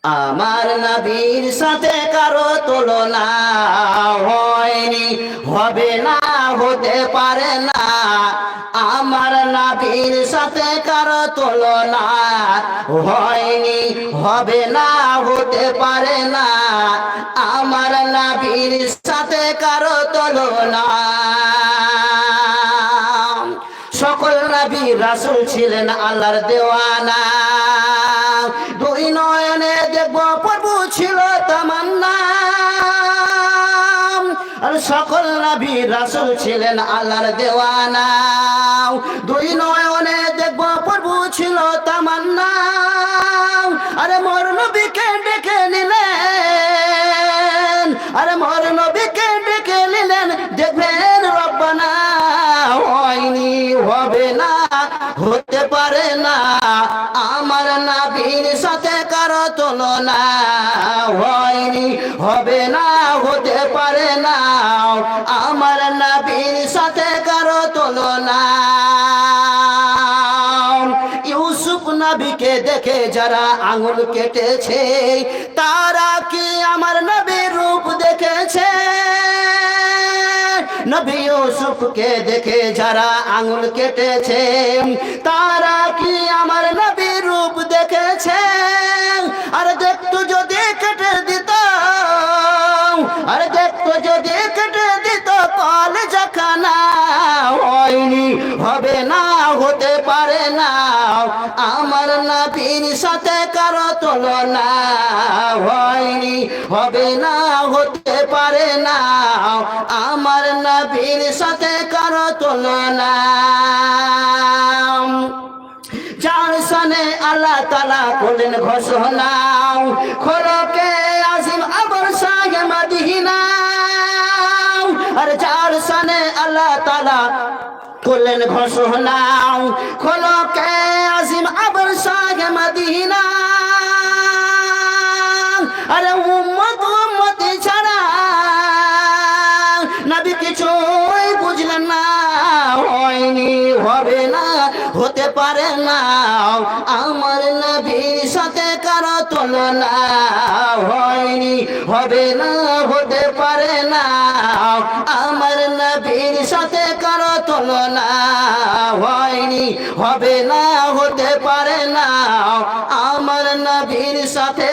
আমার নবীর সাথে কারো তুলনা হয়নি, হবে না, হতে পারে না। আমার নবীর সাথে কারো তুলনা হয়নি, হবে না, হতে পারে না। আমার নবীর সাথে কারো তুলনা। সকল নবী রাসূল ছিলেন আল্লাহর দেওয়ানা। দুই নয়নে দেখব প্রভু ছিল তামান্না। আর সকল নবী রাসূল ছিলেন আল্লাহর দেওয়ানা। দুই নয়নে দেখব প্রভু ছিল তামান্না। আরে মোর নবীকে ডেকে নিলেন, আরে মোর নবীকে ডেকে নিলেন, দেখবেন রব্বানা হয়নি, হবে না, হতে পারে না। আমার নবীর সাথে কারো তুলনা হয়নি, হবে না, হতে পারে না। আমার নবীর সাথে কারো তুলনা। ইউসুফ নবীকে দেখে যারা আঙুল কেটেছে, তারা কি আমার নবীর রূপ দেখেছে? নবী ইউসুফকে দেখে যারা আঙুল কেটেছে, তারা কি আমার নবীর রূপ দেখেছে? আর দেখতো যদি কেটে দিত, আর দেখতো যদি কেটে দিত কলেজা খানা। হয়নি, হবে না, হতে পারে না। আমার নবীর সাথে কারো তুলনা হয়নি, হবে না, হতে পারে না। আমার নবীর সাথে কারো তুলনা। যার শানে আল্লাহ তাআলা করলেন ঘোষণা, খোলকে আজিম আবর শাহে মদিনা। আর যার শানে আল্লাহ তাআলা করলেন ঘোষণা, খোলকে আজিম আবর শাহে মদিনা। আরে উম্মত উম্মতি ছাড়া নবী কিছুই বুঝলেন না। হয়নি, হবে না, হতে পারে না। আমার নবীর সাথে কারো তুলনা হয়নি, হবে না, হতে পারে না। আমার নবীর সাথে কারো তুলনা হয়নি, হবে না, হতে পারে না। আমার নবীর সাথে